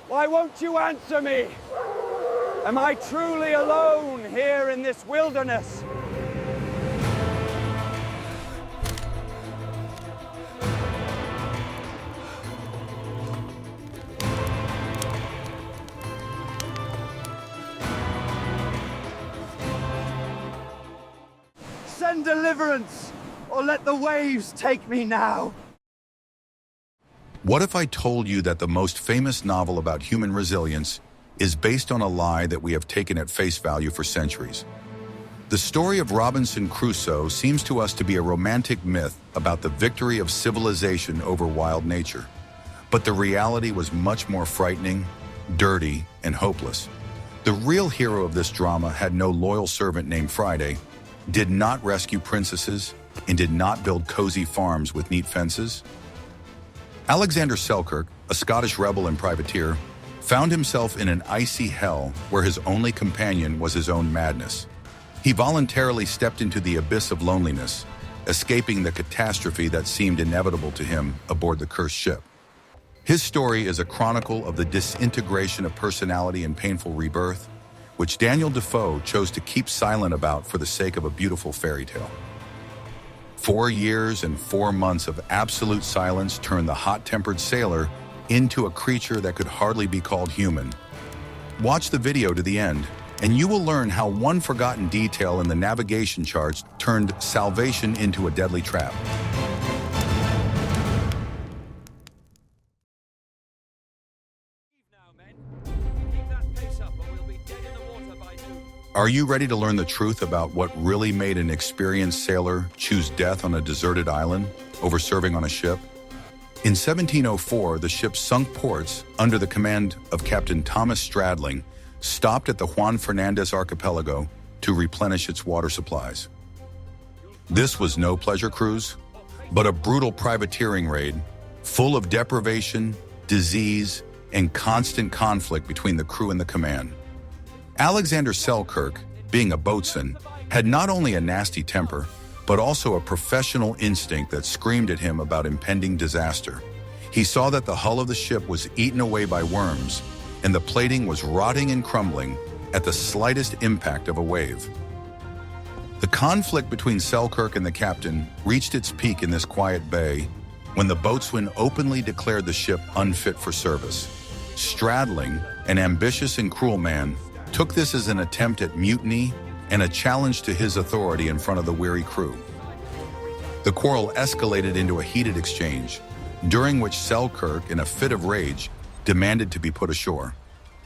Why won't you answer me? Am I truly alone here in this wilderness? Send deliverance, or let the waves take me now. What if I told you that the most famous novel about human resilience is based on a lie that we have taken at face value for centuries? The story of Robinson Crusoe seems to us to be a romantic myth about the victory of civilization over wild nature. But the reality was much more frightening, dirty, and hopeless. The real hero of this drama had no loyal servant named Friday, did not rescue princesses, and did not build cozy farms with neat fences. Alexander Selkirk, a Scottish rebel and privateer, found himself in an icy hell where his only companion was his own madness. He voluntarily stepped into the abyss of loneliness, escaping the catastrophe that seemed inevitable to him aboard the cursed ship. His story is a chronicle of the disintegration of personality and painful rebirth, which Daniel Defoe chose to keep silent about for the sake of a beautiful fairy tale. 4 years and 4 months of absolute silence turned the hot-tempered sailor into a creature that could hardly be called human. Watch the video to the end, and you will learn how one forgotten detail in the navigation charts turned salvation into a deadly trap. Are you ready to learn the truth about what really made an experienced sailor choose death on a deserted island over serving on a ship? In 1704, the ship Sunk Ports, under the command of Captain Thomas Stradling, stopped at the Juan Fernandez archipelago to replenish its water supplies. This was no pleasure cruise, but a brutal privateering raid, full of deprivation, disease, and constant conflict between the crew and the command. Alexander Selkirk, being a boatswain, had not only a nasty temper, but also a professional instinct that screamed at him about impending disaster. He saw that the hull of the ship was eaten away by worms, and the plating was rotting and crumbling at the slightest impact of a wave. The conflict between Selkirk and the captain reached its peak in this quiet bay when the boatswain openly declared the ship unfit for service. Stradling, an ambitious and cruel man, took this as an attempt at mutiny and a challenge to his authority in front of the weary crew. The quarrel escalated into a heated exchange, during which Selkirk, in a fit of rage, demanded to be put ashore.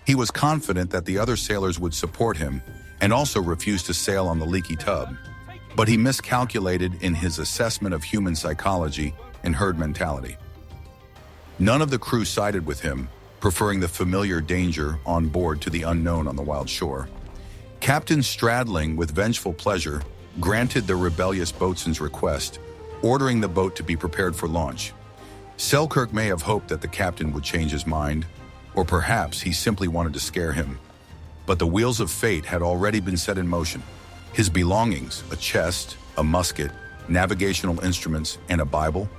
He was confident that the other sailors would support him and also refused to sail on the leaky tub, but he miscalculated in his assessment of human psychology and herd mentality. None of the crew sided with him, preferring the familiar danger on board to the unknown on the wild shore. Captain Stradling, with vengeful pleasure, granted the rebellious boatswain's request, ordering the boat to be prepared for launch. Selkirk may have hoped that the captain would change his mind, or perhaps he simply wanted to scare him. But the wheels of fate had already been set in motion. His belongings, a chest, a musket, navigational instruments, and a Bible,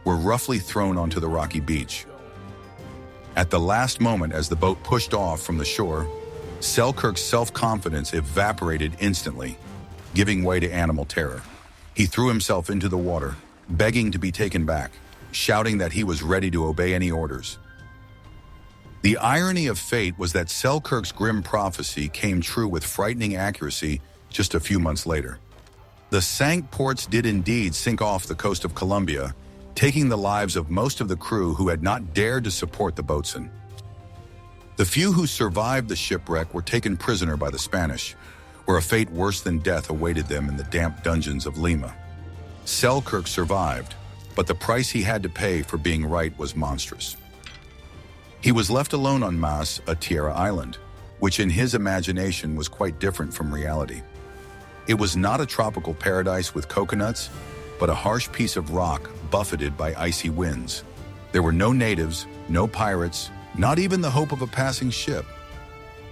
were roughly thrown onto the rocky beach. At the last moment, as the boat pushed off from the shore, Selkirk's self-confidence evaporated instantly, giving way to animal terror. He threw himself into the water, begging to be taken back, shouting that he was ready to obey any orders. The irony of fate was that Selkirk's grim prophecy came true with frightening accuracy just a few months later. The Sank Ports did indeed sink off the coast of Colombia, taking the lives of most of the crew who had not dared to support the boatswain. The few who survived the shipwreck were taken prisoner by the Spanish, where a fate worse than death awaited them in the damp dungeons of Lima. Selkirk survived, but the price he had to pay for being right was monstrous. He was left alone on Mas, a Tierra island, which in his imagination was quite different from reality. It was not a tropical paradise with coconuts, but a harsh piece of rock buffeted by icy winds. There were no natives, no pirates, not even the hope of a passing ship.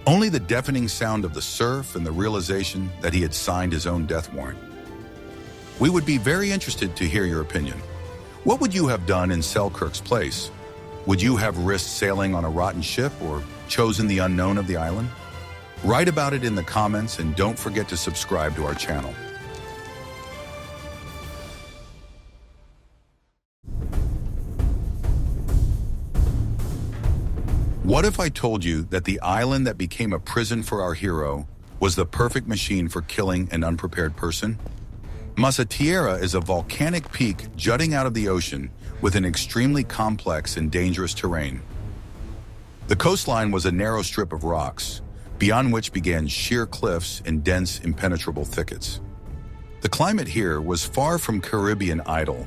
Only the deafening sound of the surf and the realization that he had signed his own death warrant. We would be very interested to hear your opinion. What would you have done in Selkirk's place? Would you have risked sailing on a rotten ship or chosen the unknown of the island? Write about it in the comments and don't forget to subscribe to our channel. What if I told you that the island that became a prison for our hero was the perfect machine for killing an unprepared person? Masa Tierra is a volcanic peak jutting out of the ocean with an extremely complex and dangerous terrain. The coastline was a narrow strip of rocks, beyond which began sheer cliffs and dense, impenetrable thickets. The climate here was far from Caribbean idle,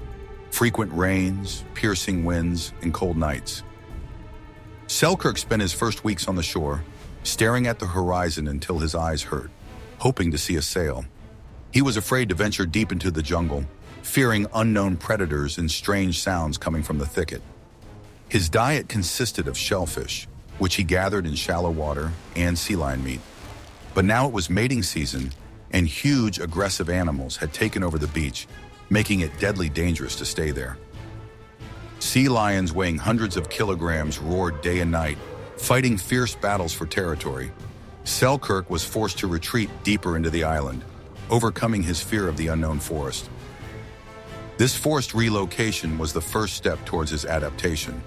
frequent rains, piercing winds, and cold nights. Selkirk spent his first weeks on the shore, staring at the horizon until his eyes hurt, hoping to see a sail. He was afraid to venture deep into the jungle, fearing unknown predators and strange sounds coming from the thicket. His diet consisted of shellfish, which he gathered in shallow water, and sea lion meat. But now it was mating season, and huge, aggressive animals had taken over the beach, making it deadly dangerous to stay there. Sea lions weighing hundreds of kilograms roared day and night, fighting fierce battles for territory. Selkirk was forced to retreat deeper into the island, overcoming his fear of the unknown forest. This forced relocation was the first step towards his adaptation.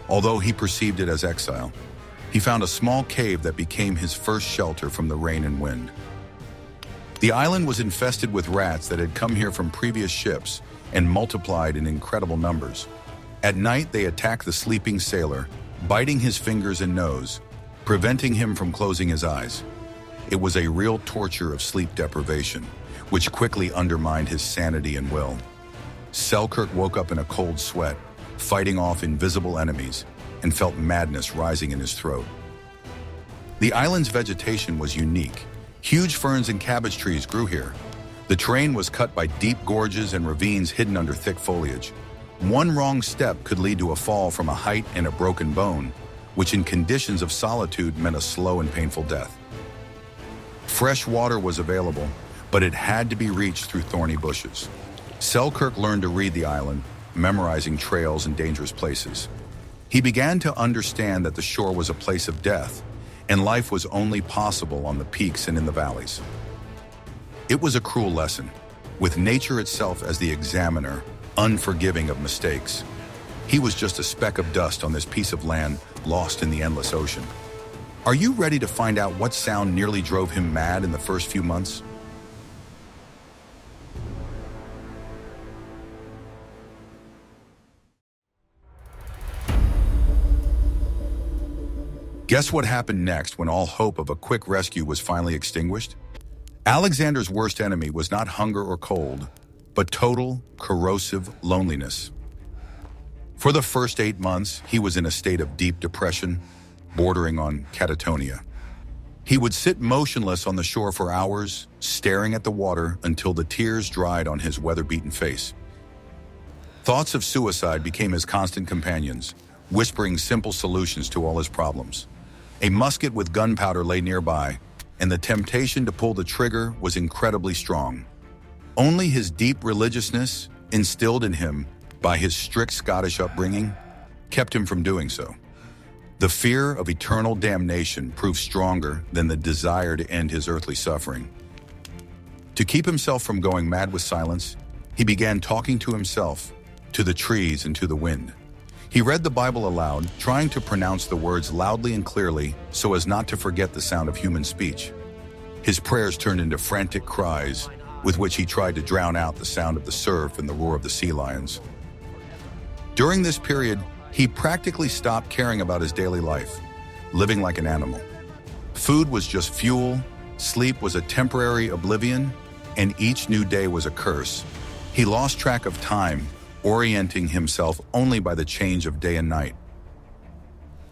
Although he perceived it as exile, he found a small cave that became his first shelter from the rain and wind. The island was infested with rats that had come here from previous ships and multiplied in incredible numbers. At night, they attacked the sleeping sailor, biting his fingers and nose, preventing him from closing his eyes. It was a real torture of sleep deprivation, which quickly undermined his sanity and will. Selkirk woke up in a cold sweat, fighting off invisible enemies, and felt madness rising in his throat. The island's vegetation was unique. Huge ferns and cabbage trees grew here. The terrain was cut by deep gorges and ravines hidden under thick foliage. One wrong step could lead to a fall from a height and a broken bone, which in conditions of solitude meant a slow and painful death. Fresh water was available, but it had to be reached through thorny bushes. Selkirk learned to read the island, memorizing trails and dangerous places. He began to understand that the shore was a place of death, and life was only possible on the peaks and in the valleys. It was a cruel lesson, with nature itself as the examiner, unforgiving of mistakes. He was just a speck of dust on this piece of land lost in the endless ocean. Are you ready to find out what sound nearly drove him mad in the first few months? Guess what happened next when all hope of a quick rescue was finally extinguished? Alexander's worst enemy was not hunger or cold, but total, corrosive loneliness. For the first 8 months, he was in a state of deep depression, bordering on catatonia. He would sit motionless on the shore for hours, staring at the water until the tears dried on his weather-beaten face. Thoughts of suicide became his constant companions, whispering simple solutions to all his problems. A musket with gunpowder lay nearby, and the temptation to pull the trigger was incredibly strong. Only his deep religiousness, instilled in him by his strict Scottish upbringing, kept him from doing so. The fear of eternal damnation proved stronger than the desire to end his earthly suffering. To keep himself from going mad with silence, he began talking to himself, to the trees and to the wind. He read the Bible aloud, trying to pronounce the words loudly and clearly so as not to forget the sound of human speech. His prayers turned into frantic cries, with which he tried to drown out the sound of the surf and the roar of the sea lions. During this period, he practically stopped caring about his daily life, living like an animal. Food was just fuel, sleep was a temporary oblivion, and each new day was a curse. He lost track of time, orienting himself only by the change of day and night.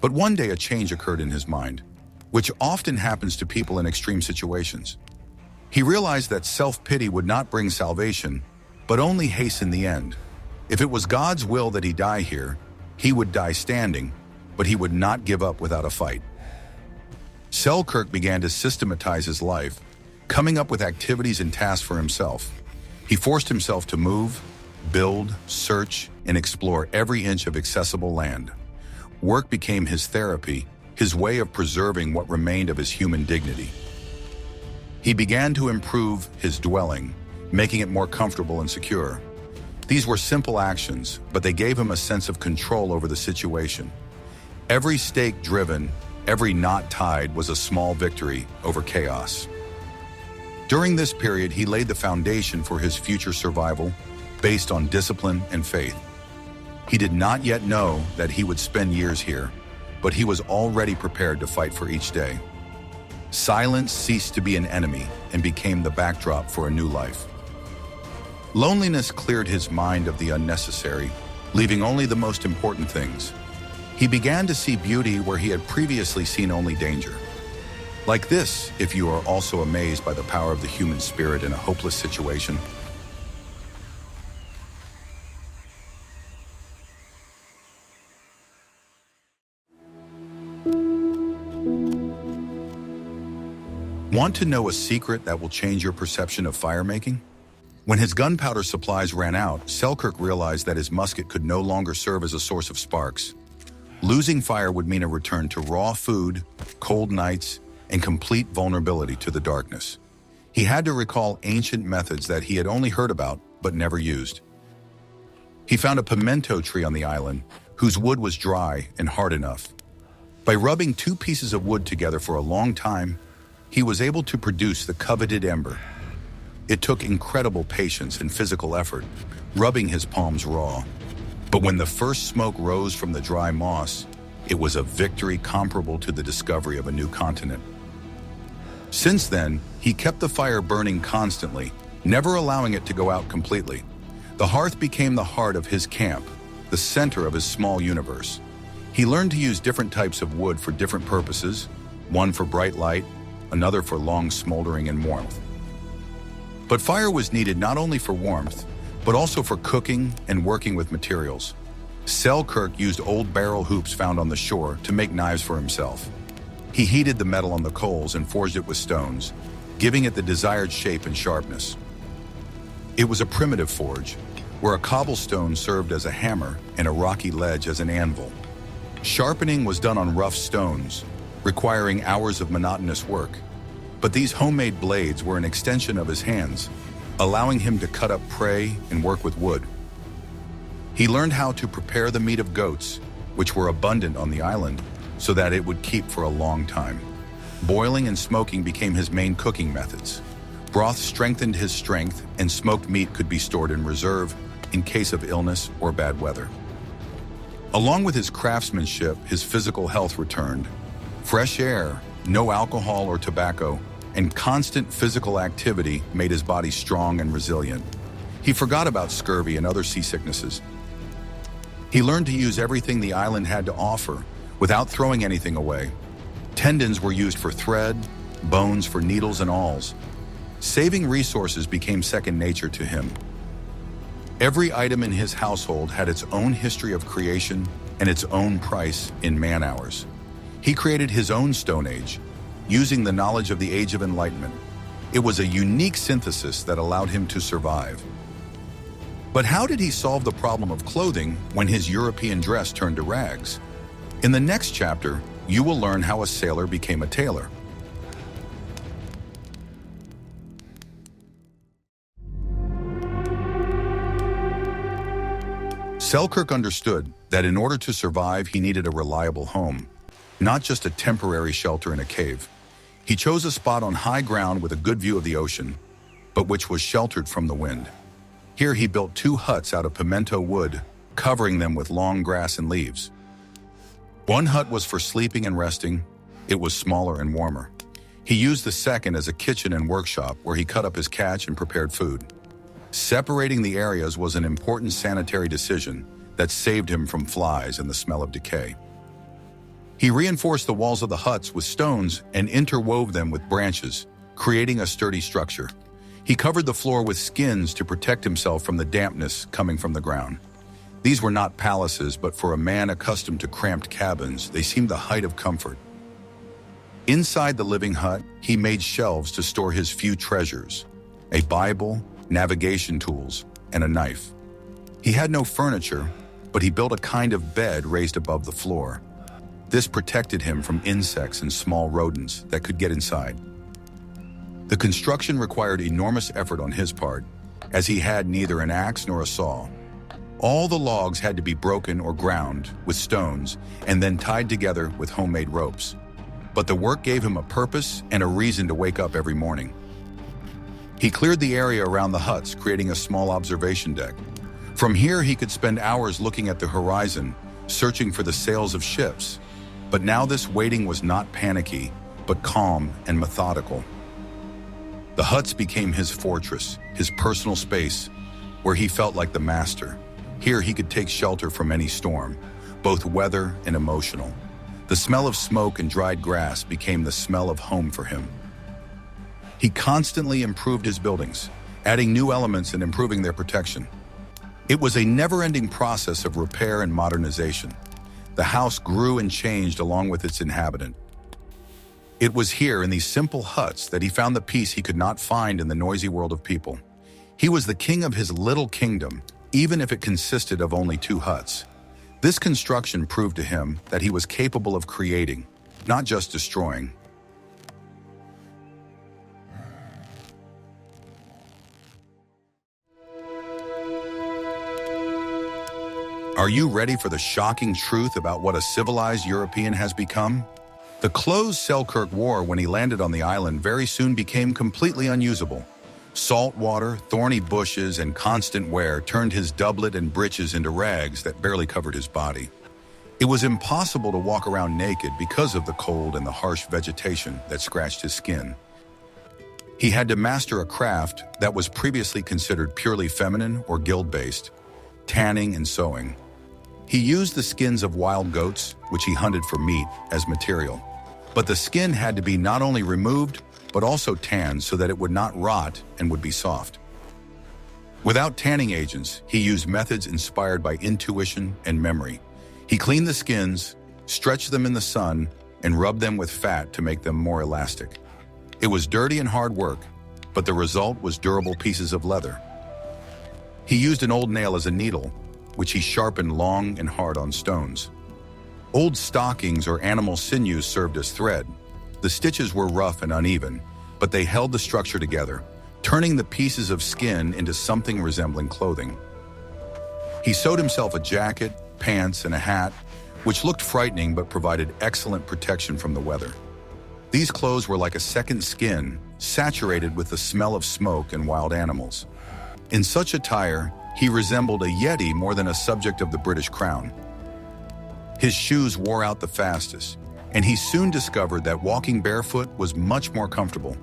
But one day a change occurred in his mind, which often happens to people in extreme situations. He realized that self-pity would not bring salvation, but only hasten the end. If it was God's will that he die here, he would die standing, but he would not give up without a fight. Selkirk began to systematize his life, coming up with activities and tasks for himself. He forced himself to move, build, search, and explore every inch of accessible land. Work became his therapy, his way of preserving what remained of his human dignity. He began to improve his dwelling, making it more comfortable and secure. These were simple actions, but they gave him a sense of control over the situation. Every stake driven, every knot tied was a small victory over chaos. During this period, he laid the foundation for his future survival based on discipline and faith. He did not yet know that he would spend years here, but he was already prepared to fight for each day. Silence ceased to be an enemy and became the backdrop for a new life. Loneliness cleared his mind of the unnecessary, leaving only the most important things. He began to see beauty where he had previously seen only danger. Like this, if you are also amazed by the power of the human spirit in a hopeless situation. Want to know a secret that will change your perception of fire making? When his gunpowder supplies ran out, Selkirk realized that his musket could no longer serve as a source of sparks. Losing fire would mean a return to raw food, cold nights, and complete vulnerability to the darkness. He had to recall ancient methods that he had only heard about but never used. He found a pimento tree on the island, whose wood was dry and hard enough. By rubbing two pieces of wood together for a long time, he was able to produce the coveted ember. It took incredible patience and physical effort, rubbing his palms raw. But when the first smoke rose from the dry moss, it was a victory comparable to the discovery of a new continent. Since then, he kept the fire burning constantly, never allowing it to go out completely. The hearth became the heart of his camp, the center of his small universe. He learned to use different types of wood for different purposes, one for bright light, another for long smoldering and warmth. But fire was needed not only for warmth, but also for cooking and working with materials. Selkirk used old barrel hoops found on the shore to make knives for himself. He heated the metal on the coals and forged it with stones, giving it the desired shape and sharpness. It was a primitive forge, where a cobblestone served as a hammer and a rocky ledge as an anvil. Sharpening was done on rough stones, requiring hours of monotonous work. But these homemade blades were an extension of his hands, allowing him to cut up prey and work with wood. He learned how to prepare the meat of goats, which were abundant on the island, so that it would keep for a long time. Boiling and smoking became his main cooking methods. Broth strengthened his strength, and smoked meat could be stored in reserve in case of illness or bad weather. Along with his craftsmanship, his physical health returned. Fresh air, no alcohol or tobacco, and constant physical activity made his body strong and resilient. He forgot about scurvy and other seasicknesses. He learned to use everything the island had to offer without throwing anything away. Tendons were used for thread, bones for needles and awls. Saving resources became second nature to him. Every item in his household had its own history of creation and its own price in man-hours. He created his own Stone Age, using the knowledge of the Age of Enlightenment. It was a unique synthesis that allowed him to survive. But how did he solve the problem of clothing when his European dress turned to rags? In the next chapter, you will learn how a sailor became a tailor. Selkirk understood that in order to survive, he needed a reliable home, not just a temporary shelter in a cave. He chose a spot on high ground with a good view of the ocean, but which was sheltered from the wind. Here he built 2 huts out of pimento wood, covering them with long grass and leaves. One hut was for sleeping and resting. It was smaller and warmer. He used the second as a kitchen and workshop where he cut up his catch and prepared food. Separating the areas was an important sanitary decision that saved him from flies and the smell of decay. He reinforced the walls of the huts with stones and interwove them with branches, creating a sturdy structure. He covered the floor with skins to protect himself from the dampness coming from the ground. These were not palaces, but for a man accustomed to cramped cabins, they seemed the height of comfort. Inside the living hut, he made shelves to store his few treasures: a Bible, navigation tools, and a knife. He had no furniture, but he built a kind of bed raised above the floor, This protected him from insects and small rodents that could get inside. The construction required enormous effort on his part, as he had neither an axe nor a saw. All the logs had to be broken or ground with stones and then tied together with homemade ropes. But the work gave him a purpose and a reason to wake up every morning. He cleared the area around the huts, creating a small observation deck. From here, he could spend hours looking at the horizon, searching for the sails of ships. But now this waiting was not panicky, but calm and methodical. The huts became his fortress, his personal space, where he felt like the master. Here he could take shelter from any storm, both weather and emotional. The smell of smoke and dried grass became the smell of home for him. He constantly improved his buildings, adding new elements and improving their protection. It was a never-ending process of repair and modernization. The house grew and changed along with its inhabitant. It was here in these simple huts that he found the peace he could not find in the noisy world of people. He was the king of his little kingdom, even if it consisted of only 2 huts. This construction proved to him that he was capable of creating, not just destroying. Are you ready for the shocking truth about what a civilized European has become? The clothes Selkirk wore when he landed on the island very soon became completely unusable. Salt water, thorny bushes, and constant wear turned his doublet and breeches into rags that barely covered his body. It was impossible to walk around naked because of the cold and the harsh vegetation that scratched his skin. He had to master a craft that was previously considered purely feminine or guild-based: tanning and sewing. He used the skins of wild goats, which he hunted for meat, as material. But the skin had to be not only removed, but also tanned so that it would not rot and would be soft. Without tanning agents, he used methods inspired by intuition and memory. He cleaned the skins, stretched them in the sun, and rubbed them with fat to make them more elastic. It was dirty and hard work, but the result was durable pieces of leather. He used an old nail as a needle, which he sharpened long and hard on stones. Old stockings or animal sinews served as thread. The stitches were rough and uneven, but they held the structure together, turning the pieces of skin into something resembling clothing. He sewed himself a jacket, pants, and a hat, which looked frightening but provided excellent protection from the weather. These clothes were like a second skin, saturated with the smell of smoke and wild animals. In such attire, he resembled a yeti more than a subject of the British crown. His shoes wore out the fastest, and he soon discovered that walking barefoot was much more comfortable.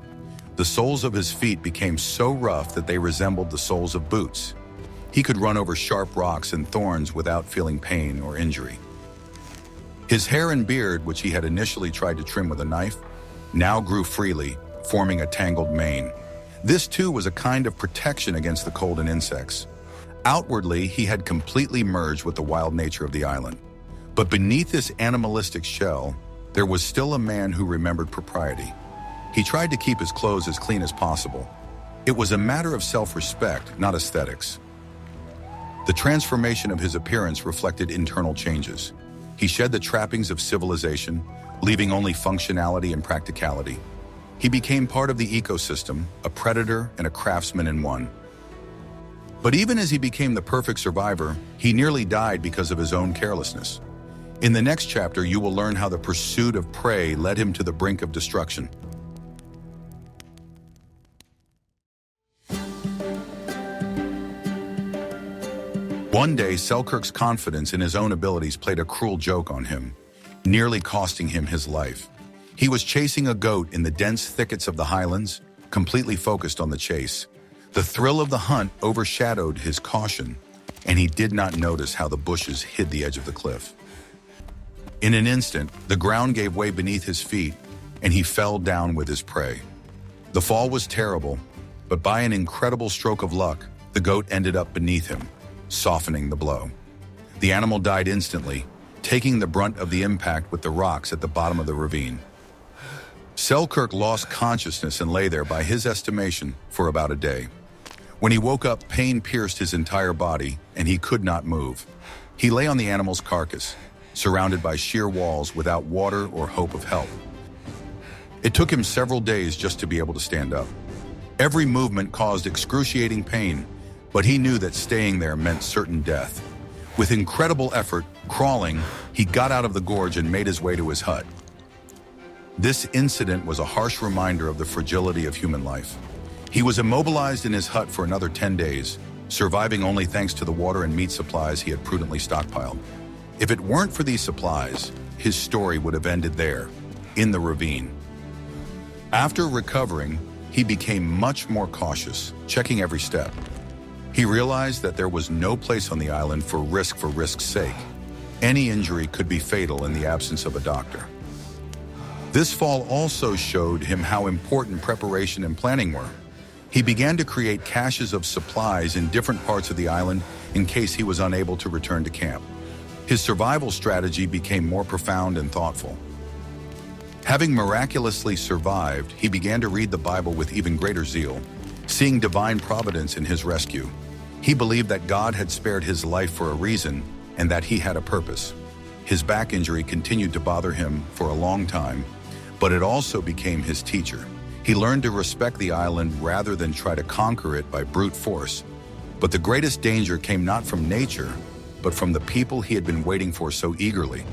The soles of his feet became so rough that they resembled the soles of boots. He could run over sharp rocks and thorns without feeling pain or injury. His hair and beard, which he had initially tried to trim with a knife, now grew freely, forming a tangled mane. This too was a kind of protection against the cold and insects. Outwardly, he had completely merged with the wild nature of the island. But beneath this animalistic shell, there was still a man who remembered propriety. He tried to keep his clothes as clean as possible. It was a matter of self-respect, not aesthetics. The transformation of his appearance reflected internal changes. He shed the trappings of civilization, leaving only functionality and practicality. He became part of the ecosystem, a predator and a craftsman in one. But even as he became the perfect survivor, he nearly died because of his own carelessness. In the next chapter, you will learn how the pursuit of prey led him to the brink of destruction. One day, Selkirk's confidence in his own abilities played a cruel joke on him, nearly costing him his life. He was chasing a goat in the dense thickets of the highlands, completely focused on the chase. The thrill of the hunt overshadowed his caution, and he did not notice how the bushes hid the edge of the cliff. In an instant, the ground gave way beneath his feet, and he fell down with his prey. The fall was terrible, but by an incredible stroke of luck, the goat ended up beneath him, softening the blow. The animal died instantly, taking the brunt of the impact with the rocks at the bottom of the ravine. Selkirk lost consciousness and lay there, by his estimation, for about a day. When he woke up, pain pierced his entire body, and he could not move. He lay on the animal's carcass, surrounded by sheer walls without water or hope of help. It took him several days just to be able to stand up. Every movement caused excruciating pain, but he knew that staying there meant certain death. With incredible effort, crawling, he got out of the gorge and made his way to his hut. This incident was a harsh reminder of the fragility of human life. He was immobilized in his hut for another 10 days, surviving only thanks to the water and meat supplies he had prudently stockpiled. If it weren't for these supplies, his story would have ended there, in the ravine. After recovering, he became much more cautious, checking every step. He realized that there was no place on the island for risk's sake. Any injury could be fatal in the absence of a doctor. This fall also showed him how important preparation and planning were. He began to create caches of supplies in different parts of the island in case he was unable to return to camp. His survival strategy became more profound and thoughtful. Having miraculously survived, he began to read the Bible with even greater zeal, seeing divine providence in his rescue. He believed that God had spared his life for a reason and that he had a purpose. His back injury continued to bother him for a long time, but it also became his teacher. He learned to respect the island rather than try to conquer it by brute force. But the greatest danger came not from nature, but from the people he had been waiting for so eagerly.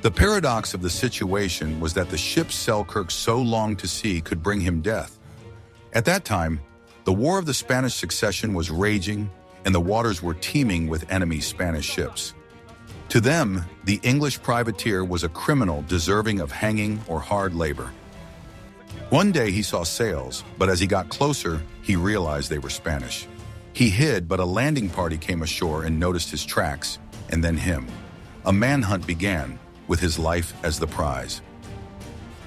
The paradox of the situation was that the ship Selkirk so longed to see could bring him death. At that time, the War of the Spanish Succession was raging, and the waters were teeming with enemy Spanish ships. To them, the English privateer was a criminal deserving of hanging or hard labor. One day he saw sails, but as he got closer, he realized they were Spanish. He hid, but a landing party came ashore and noticed his tracks, and then him. A manhunt began, with his life as the prize.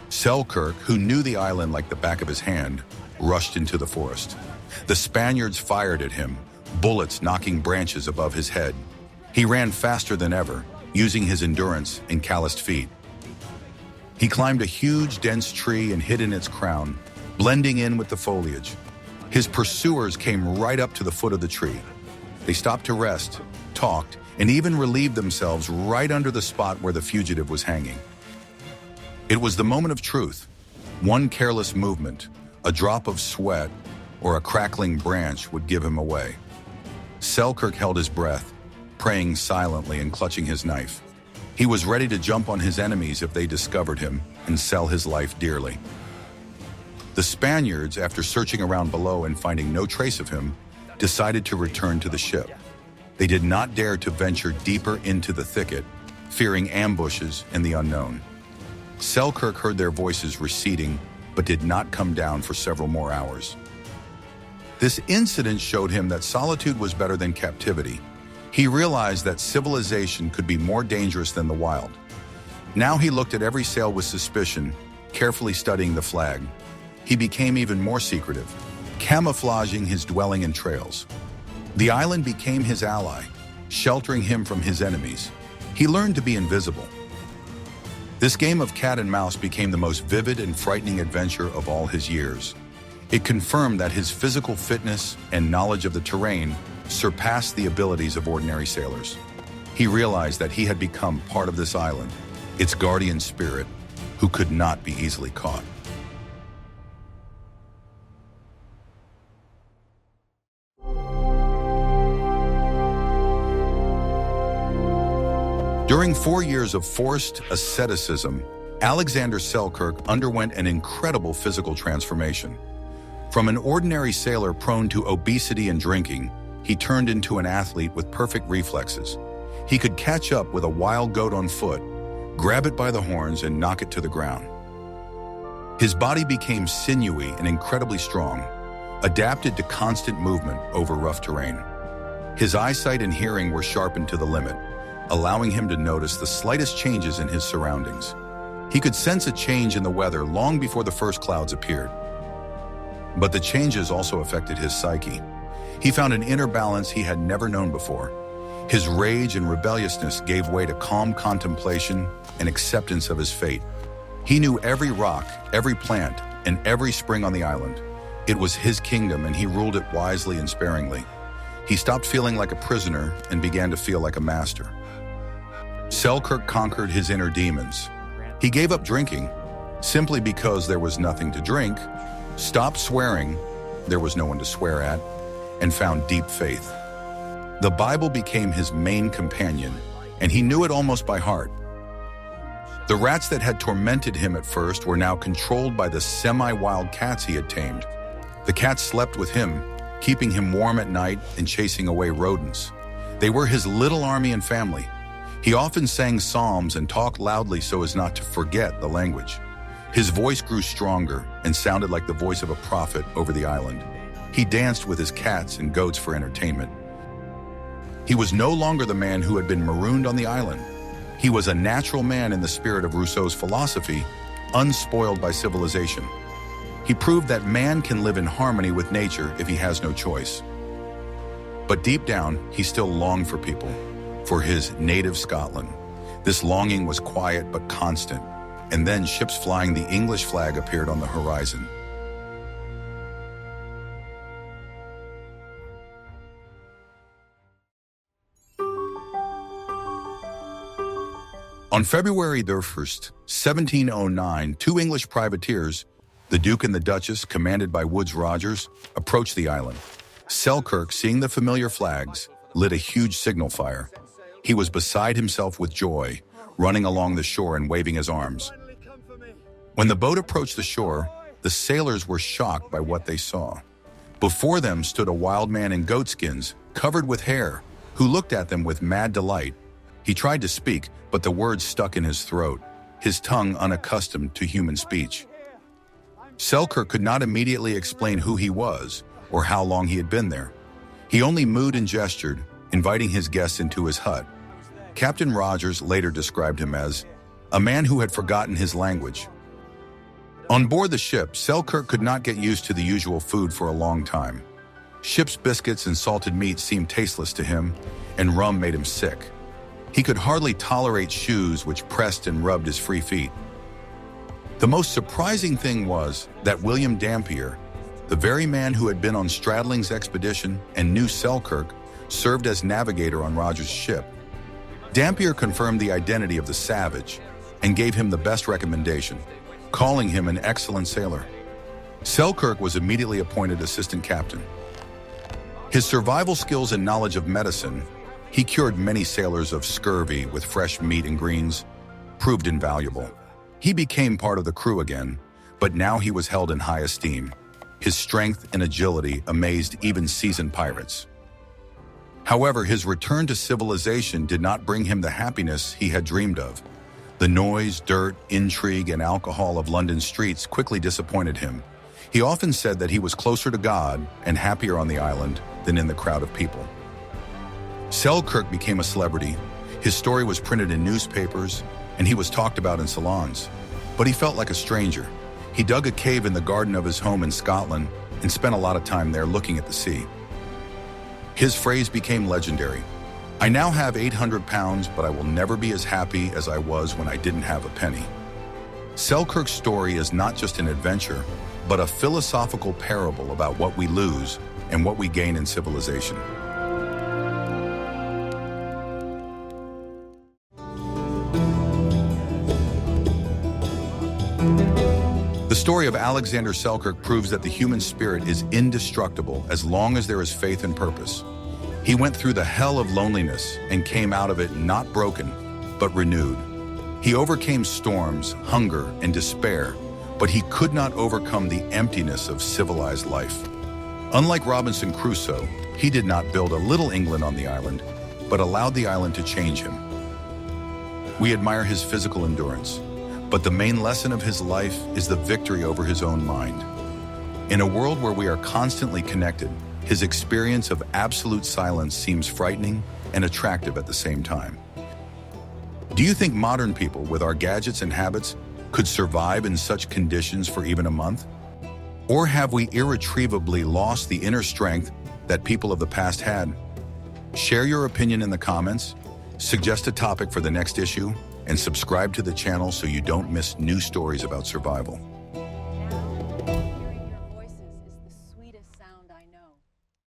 Selkirk, who knew the island like the back of his hand, rushed into the forest. The Spaniards fired at him, bullets knocking branches above his head. He ran faster than ever, using his endurance and calloused feet. He climbed a huge, dense tree and hid in its crown, blending in with the foliage. His pursuers came right up to the foot of the tree. They stopped to rest, talked, and even relieved themselves right under the spot where the fugitive was hanging. It was the moment of truth. One careless movement, a drop of sweat, or a crackling branch would give him away. Selkirk held his breath, praying silently and clutching his knife. He was ready to jump on his enemies if they discovered him and sell his life dearly. The Spaniards, after searching around below and finding no trace of him, decided to return to the ship. They did not dare to venture deeper into the thicket, fearing ambushes and the unknown. Selkirk heard their voices receding, but did not come down for several more hours. This incident showed him that solitude was better than captivity. He realized that civilization could be more dangerous than the wild. Now he looked at every sail with suspicion, carefully studying the flag. He became even more secretive, camouflaging his dwelling and trails. The island became his ally, sheltering him from his enemies. He learned to be invisible. This game of cat and mouse became the most vivid and frightening adventure of all his years. It confirmed that his physical fitness and knowledge of the terrain surpassed the abilities of ordinary sailors. He realized that he had become part of this island, its guardian spirit, who could not be easily caught. During 4 years of forced asceticism, Alexander Selkirk underwent an incredible physical transformation. From an ordinary sailor prone to obesity and drinking, he turned into an athlete with perfect reflexes. He could catch up with a wild goat on foot, grab it by the horns, and knock it to the ground. His body became sinewy and incredibly strong, adapted to constant movement over rough terrain. His eyesight and hearing were sharpened to the limit, allowing him to notice the slightest changes in his surroundings. He could sense a change in the weather long before the first clouds appeared. But the changes also affected his psyche. He found an inner balance he had never known before. His rage and rebelliousness gave way to calm contemplation and acceptance of his fate. He knew every rock, every plant, and every spring on the island. It was his kingdom, and he ruled it wisely and sparingly. He stopped feeling like a prisoner and began to feel like a master. Selkirk conquered his inner demons. He gave up drinking simply because there was nothing to drink, stopped swearing, there was no one to swear at, and found deep faith. The Bible became his main companion, and he knew it almost by heart. The rats that had tormented him at first were now controlled by the semi-wild cats he had tamed. The cats slept with him, keeping him warm at night and chasing away rodents. They were his little army and family. He often sang psalms and talked loudly so as not to forget the language. His voice grew stronger and sounded like the voice of a prophet over the island. He danced with his cats and goats for entertainment. He was no longer the man who had been marooned on the island. He was a natural man in the spirit of Rousseau's philosophy, unspoiled by civilization. He proved that man can live in harmony with nature if he has no choice. But deep down, he still longed for people, for his native Scotland. This longing was quiet but constant, and then ships flying the English flag appeared on the horizon. On February 1st, 1709, two English privateers, the Duke and the Duchess, commanded by Woodes Rogers, approached the island. Selkirk, seeing the familiar flags, lit a huge signal fire. He was beside himself with joy, running along the shore and waving his arms. When the boat approached the shore, the sailors were shocked by what they saw. Before them stood a wild man in goatskins, covered with hair, who looked at them with mad delight. He tried to speak, but the words stuck in his throat, his tongue unaccustomed to human speech. Selkirk could not immediately explain who he was or how long he had been there. He only mooed and gestured, inviting his guests into his hut. Captain Rogers later described him as a man who had forgotten his language. On board the ship, Selkirk could not get used to the usual food for a long time. Ship's biscuits and salted meat seemed tasteless to him, and rum made him sick. He could hardly tolerate shoes which pressed and rubbed his free feet. The most surprising thing was that William Dampier, the very man who had been on Stradling's expedition and knew Selkirk, served as navigator on Rogers' ship. Dampier confirmed the identity of the savage and gave him the best recommendation, calling him an excellent sailor. Selkirk was immediately appointed assistant captain. His survival skills and knowledge of medicine, he cured many sailors of scurvy with fresh meat and greens, proved invaluable. He became part of the crew again, but now he was held in high esteem. His strength and agility amazed even seasoned pirates. However, his return to civilization did not bring him the happiness he had dreamed of. The noise, dirt, intrigue, and alcohol of London streets quickly disappointed him. He often said that he was closer to God and happier on the island than in the crowd of people. Selkirk became a celebrity. His story was printed in newspapers, and he was talked about in salons. But he felt like a stranger. He dug a cave in the garden of his home in Scotland and spent a lot of time there looking at the sea. His phrase became legendary. "I now have 800 pounds, but I will never be as happy as I was when I didn't have a penny." Selkirk's story is not just an adventure, but a philosophical parable about what we lose and what we gain in civilization. The story of Alexander Selkirk proves that the human spirit is indestructible as long as there is faith and purpose. He went through the hell of loneliness and came out of it not broken, but renewed. He overcame storms, hunger, and despair, but he could not overcome the emptiness of civilized life. Unlike Robinson Crusoe, he did not build a little England on the island, but allowed the island to change him. We admire his physical endurance, but the main lesson of his life is the victory over his own mind. In a world where we are constantly connected, his experience of absolute silence seems frightening and attractive at the same time. Do you think modern people, with our gadgets and habits, could survive in such conditions for even a month? Or have we irretrievably lost the inner strength that people of the past had? Share your opinion in the comments, suggest a topic for the next issue, and subscribe to the channel so you don't miss new stories about survival.